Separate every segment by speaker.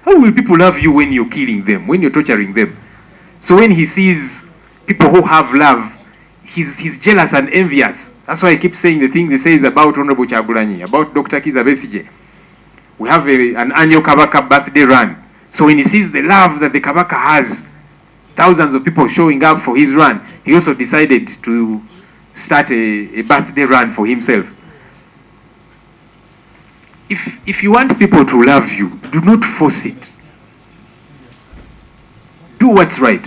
Speaker 1: How will people love you when you're killing them, when you're torturing them? So when he sees people who have love, he's jealous and envious. That's why I keep saying the things he says about Honorable Kyagulanyi, about Dr. Kizza Besigye. We have an annual Kabaka birthday run. So when he sees the love that the Kabaka has, thousands of people showing up for his run, he also decided to start a birthday run for himself. If you want people to love you, do not force it. Do what's right.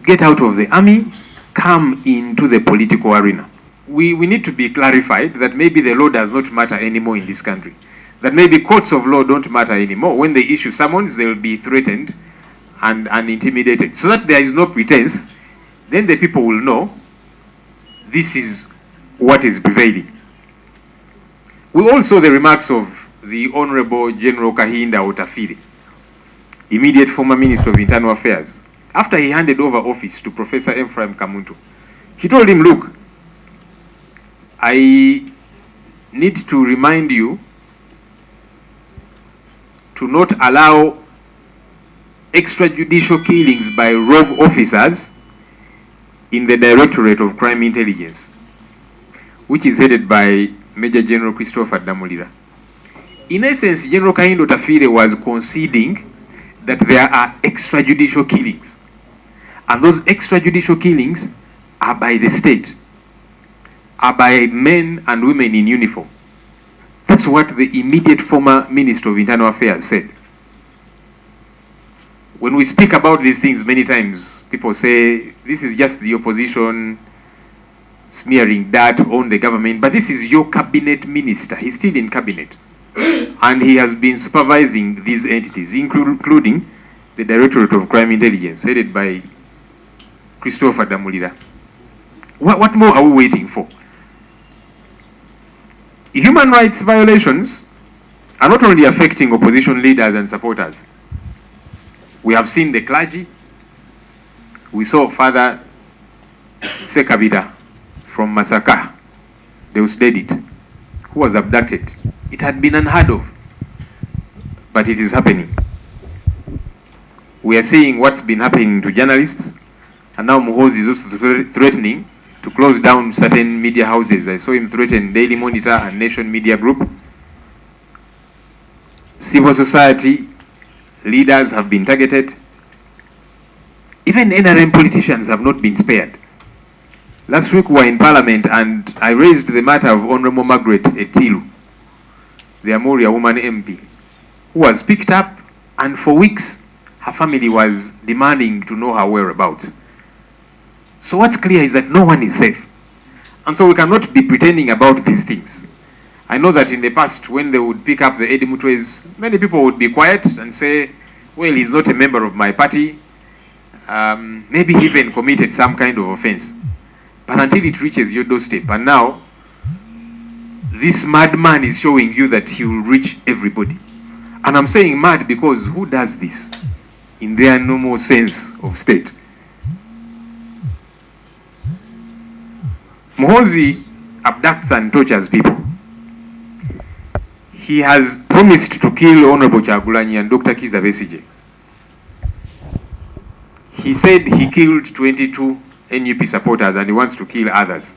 Speaker 1: Get out of the army, come into the political arena. We need to be clarified that maybe the law does not matter anymore in this country. That maybe courts of law don't matter anymore. When they issue summons, they will be threatened and intimidated. So that there is no pretense, then the people will know this is what is prevailing. We all saw the remarks of the Honorable General Kahinda Otafire, immediate former Minister of Internal Affairs, after he handed over office to Professor Ephraim Kamuntu. He told him, look, I need to remind you to not allow extrajudicial killings by rogue officers in the Directorate of Crime Intelligence, which is headed by Major General Christopher Damulira. In essence, General Kahinda Otafire was conceding that there are extrajudicial killings. And those extrajudicial killings are by the state, are by men and women in uniform. That's what the immediate former Minister of Internal Affairs said. When we speak about these things, many times people say, this is just the opposition smearing dirt on the government, but this is your cabinet minister. He's still in cabinet. And he has been supervising these entities, including the Directorate of Crime Intelligence, headed by Christopher Damulira. What more are we waiting for? Human rights violations are not only affecting opposition leaders and supporters. We have seen the clergy. We saw Father Sekabita from Masaka, Deusdedit, who was abducted. It had been unheard of, but it is happening. We are seeing what's been happening to journalists, and now Muhoozi is also threatening to close down certain media houses. I saw him threaten Daily Monitor and Nation Media Group. Civil society leaders have been targeted. Even NRM politicians have not been spared. Last week we were in Parliament and I raised the matter of Honorable Margaret Etilu, the Amoria woman MP, who was picked up, and for weeks her family was demanding to know her whereabouts. So what's clear is that no one is safe. And so we cannot be pretending about these things. I know that in the past, when they would pick up the Eddie Mutwes, many people would be quiet and say, well, he's not a member of my party. Maybe he even committed some kind of offense. But until it reaches your doorstep, and now this madman is showing you that he will reach everybody. And I'm saying mad because who does this in their normal sense of state? Muhoozi abducts and tortures people. He has promised to kill Honorable Kyagulanyi and Dr. Kizza Besigye. He said he killed 22 NUP supporters and he wants to kill others.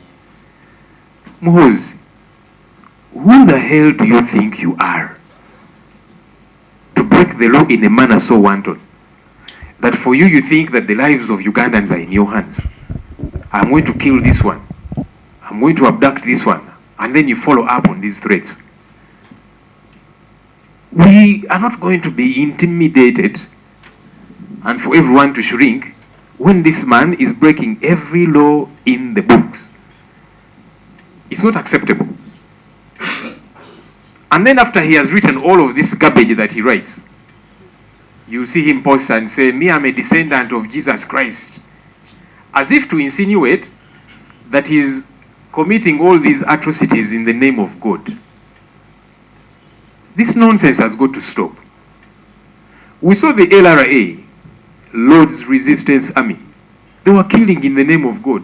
Speaker 1: Muhoozi, who the hell do you think you are to break the law in a manner so wanton that for you, you think that the lives of Ugandans are in your hands? I'm going to kill this one. I'm going to abduct this one. And then you follow up on these threats. We are not going to be intimidated and for everyone to shrink when this man is breaking every law in the books. It's not acceptable. And then after he has written all of this garbage that he writes, you see him post and say, me, I'm a descendant of Jesus Christ. As if to insinuate that he's committing all these atrocities in the name of God. This nonsense has got to stop. We saw the LRA, Lord's Resistance Army. They were killing in the name of God.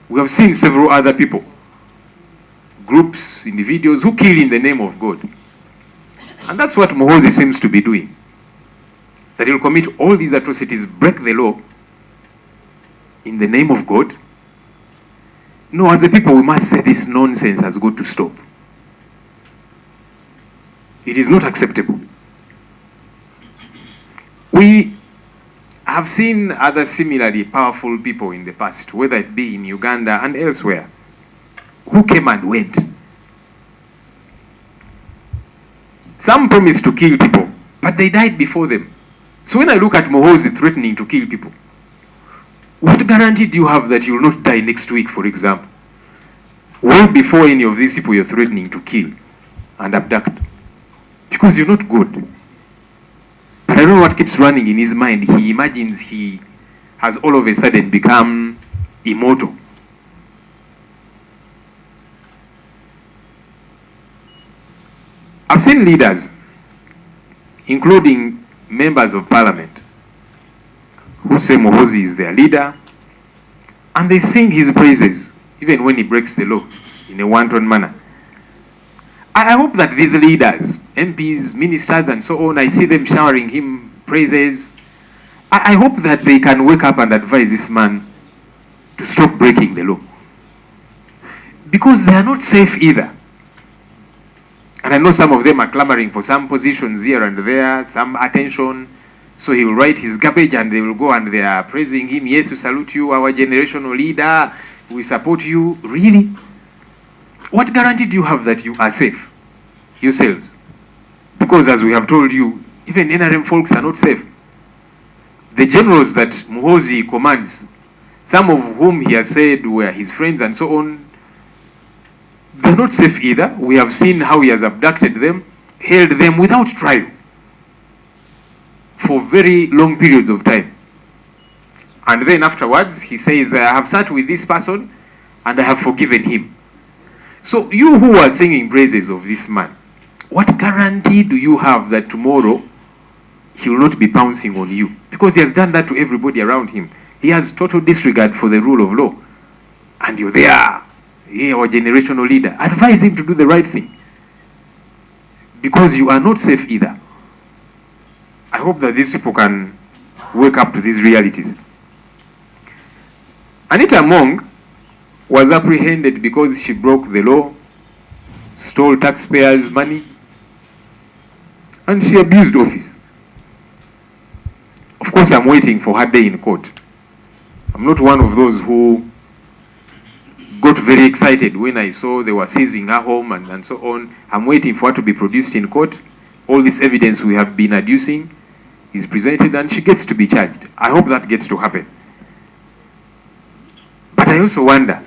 Speaker 1: We have seen several other people, groups, individuals who kill in the name of God. And that's what Muhoozi seems to be doing. That he'll commit all these atrocities, break the law in the name of God. No, as a people, we must say this nonsense has got to stop. It is not acceptable. We have seen other similarly powerful people in the past, whether it be in Uganda and elsewhere, who came and went. Some promised to kill people, but they died before them. So when I look at Muhoozi threatening to kill people, what guarantee do you have that you will not die next week, for example? Well before any of these people you're threatening to kill and abduct. Because you're not good. But I don't know what keeps running in his mind. He imagines he has all of a sudden become immortal. I've seen leaders, including members of parliament, who say Muhoozi is their leader, and they sing his praises, even when he breaks the law in a wanton manner. I hope that these leaders, MPs, ministers, and so on, I see them showering him praises. I hope that they can wake up and advise this man to stop breaking the law. Because they are not safe either. And I know some of them are clamoring for some positions here and there, some attention. So he will write his garbage and they will go and they are praising him. Yes, we salute you, our generational leader. We support you. Really? What guarantee do you have that you are safe yourselves? Because as we have told you, even NRM folks are not safe. The generals that Muhoozi commands, some of whom he has said were his friends and so on, they're not safe either. We have seen how he has abducted them, held them without trial for very long periods of time. And then afterwards, he says, I have sat with this person and I have forgiven him. So you who are singing praises of this man, what guarantee do you have that tomorrow he will not be pouncing on you? Because he has done that to everybody around him. He has total disregard for the rule of law. And you're there, our generational leader. Advise him to do the right thing. Because you are not safe either. I hope that these people can wake up to these realities. Anita Mong was apprehended because she broke the law, stole taxpayers' money, and she abused office. Of course, I'm waiting for her day in court. I'm not one of those who got very excited when I saw they were seizing her home and so on. I'm waiting for her to be produced in court. All this evidence we have been adducing is presented and she gets to be charged. I hope that gets to happen. But I also wonder,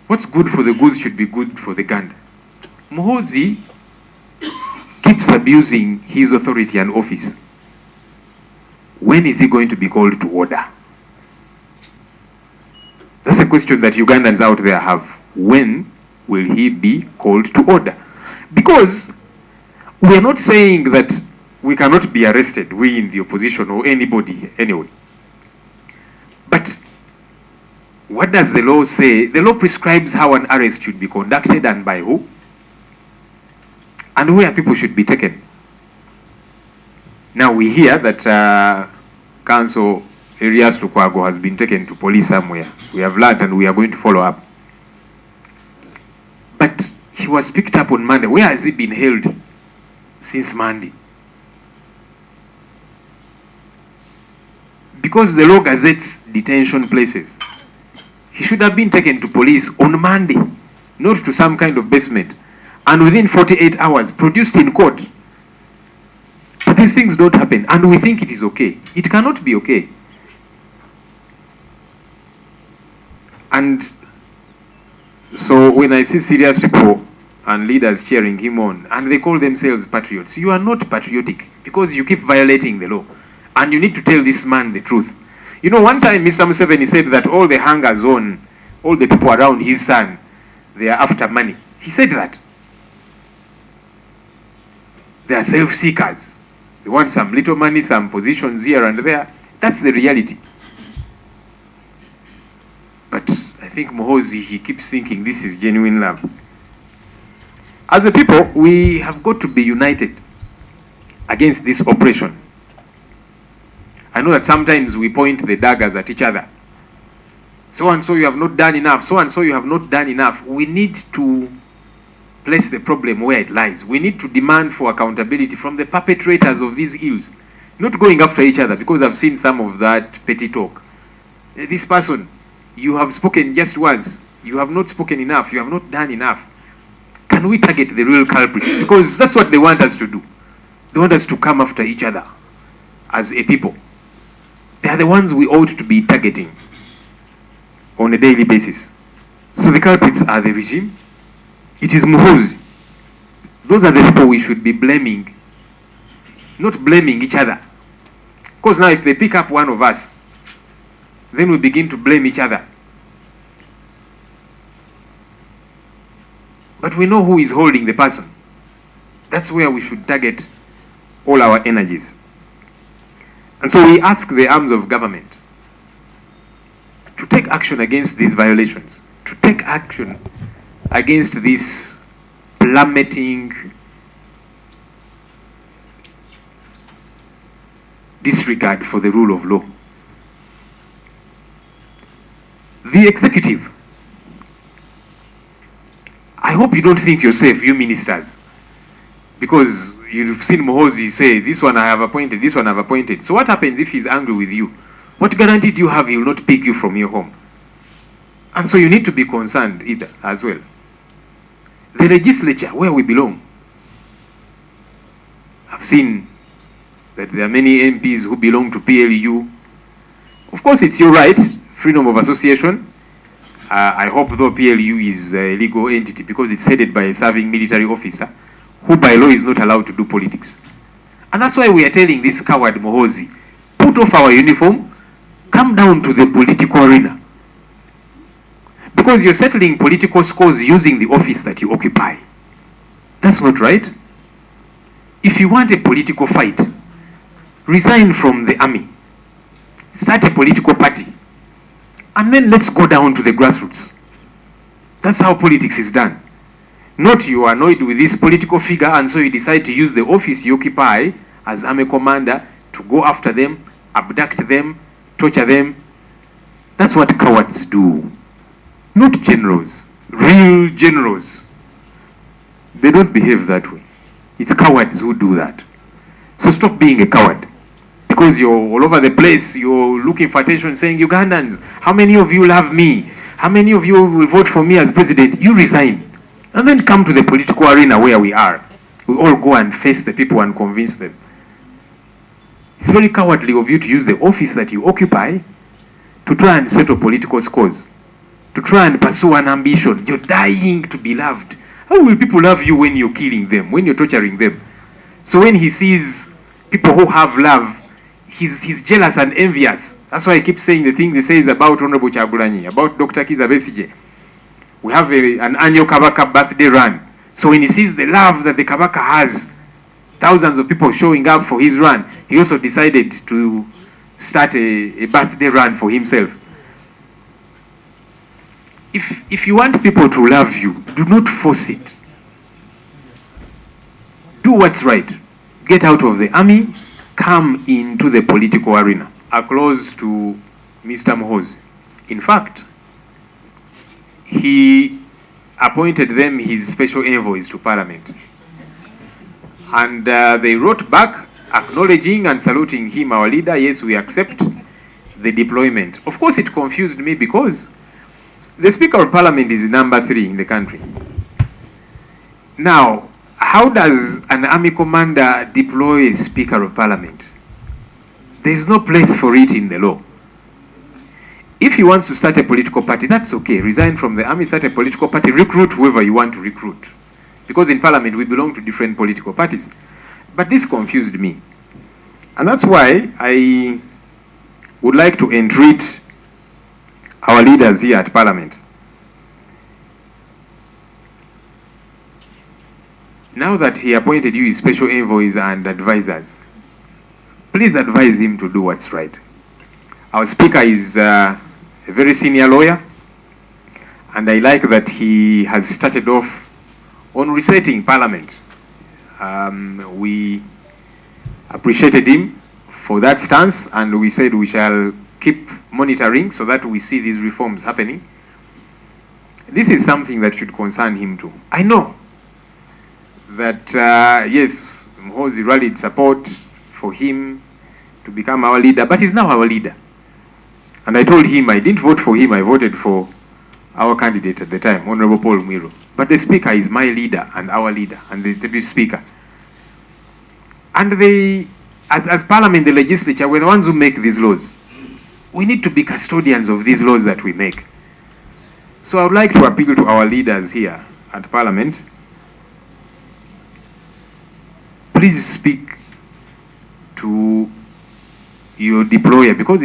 Speaker 1: what's good for the goose should be good for the gander. Muhoozi keeps abusing his authority and office. When is he going to be called to order? That's a question that Ugandans out there have. When will he be called to order? Because we are not saying that we cannot be arrested, we in the opposition or anybody anyway. But what does the law say? The law prescribes how an arrest should be conducted and by who, and where people should be taken. Now we hear that Council Elias Lukwago has been taken to police somewhere. We have learned and we are going to follow up. But he was picked up on Monday. Where has he been held since Monday? Because the law gazettes detention places. He should have been taken to police on Monday, not to some kind of basement, and within 48 hours produced in court. But these things don't happen, and we think it is okay. It cannot be okay. And so when I see serious people and leaders cheering him on, and they call themselves patriots, you are not patriotic because you keep violating the law. And you need to tell this man the truth. You know, one time Mr. Museveni said that all the hangers on, all the people around his son, they are after money. He said that. They are self-seekers. They want some little money, some positions here and there. That's the reality. But I think Muhoozi, he keeps thinking this is genuine love. As a people, we have got to be united against this oppression. I know that sometimes we point the daggers at each other. So and so you have not done enough, so and so you have not done enough. We need to place the problem where it lies. We need to demand for accountability from the perpetrators of these ills, not going after each other, because I've seen some of that petty talk. This person, you have spoken just once, you have not spoken enough, you have not done enough. Can we target the real culprits? Because that's what they want us to do. They want us to come after each other as a people. They are the ones we ought to be targeting on a daily basis. So the culprits are the regime. It is Muhoozi. Those are the people we should be blaming, not blaming each other. Because now if they pick up one of us, then we begin to blame each other. But we know who is holding the person. That's where we should target all our energies. And so we ask the arms of government to take action against these violations, to take action against this plummeting disregard for the rule of law. The executive, I hope you don't think you're safe, you ministers, because you've seen Muhoozi say, this one I have appointed, this one I have appointed. So what happens if he's angry with you? What guarantee do you have he will not pick you from your home? And so you need to be concerned either as well. The legislature, where we belong. I've seen that there are many MPs who belong to PLU. Of course, it's your right, freedom of association. I hope though PLU is a legal entity because it's headed by a serving military officer who by law is not allowed to do politics. And that's why we are telling this coward Muhoozi, put off our uniform, come down to the political arena. Because you're settling political scores using the office that you occupy. That's not right. If you want a political fight, resign from the army. Start a political party. And then let's go down to the grassroots. That's how politics is done. Not you are annoyed with this political figure and so you decide to use the office you occupy as army commander to go after them, abduct them, torture them. That's what cowards do. Not generals. Real generals. They don't behave that way. It's cowards who do that. So stop being a coward. Because you're all over the place, you're looking for attention saying, Ugandans, how many of you love me? How many of you will vote for me as president? You resign. And then come to the political arena where we are. We all go and face the people and convince them. It's very cowardly of you to use the office that you occupy to try and settle political scores, to try and pursue an ambition. You're dying to be loved. How will people love you when you're killing them, when you're torturing them? So when he sees people who have love, he's jealous and envious. That's why I keep saying the things he says about Honorable Kyagulanyi, about Dr. Kizza Besigye. We have an annual Kabaka birthday run. So when he sees the love that the Kabaka has, thousands of people showing up for his run, he also decided to start a birthday run for himself. If you want people to love you, do not force it. Do what's right. Get out of the army, come into the political arena. A close to Mr. Muhoozi. In fact, he appointed them his special envoys to Parliament. And they wrote back acknowledging and saluting him, our leader. Yes, we accept the deployment. Of course, it confused me because the Speaker of Parliament is number 3 in the country. Now, how does an army commander deploy a Speaker of Parliament? There is no place for it in the law. If he wants to start a political party, that's okay. Resign from the army, start a political party, recruit whoever you want to recruit. Because in Parliament, we belong to different political parties. But this confused me. And that's why I would like to entreat our leaders here at Parliament. Now that he appointed you his special envoys and advisors, please advise him to do what's right. Our Speaker is a very senior lawyer, and I like that he has started off on resetting Parliament. We appreciated him for that stance, and we said we shall keep monitoring so that we see these reforms happening. This is something that should concern him too. I know that, yes, Muhoozi rallied support for him to become our leader, but he's now our leader. And I told him I didn't vote for him, I voted for our candidate at the time, Honorable Paul Mwiro. But the Speaker is my leader and our leader, and the Deputy Speaker. And they, as Parliament, the legislature, we're the ones who make these laws. We need to be custodians of these laws that we make. So I would like to appeal to our leaders here at Parliament. Please speak to your deployer, because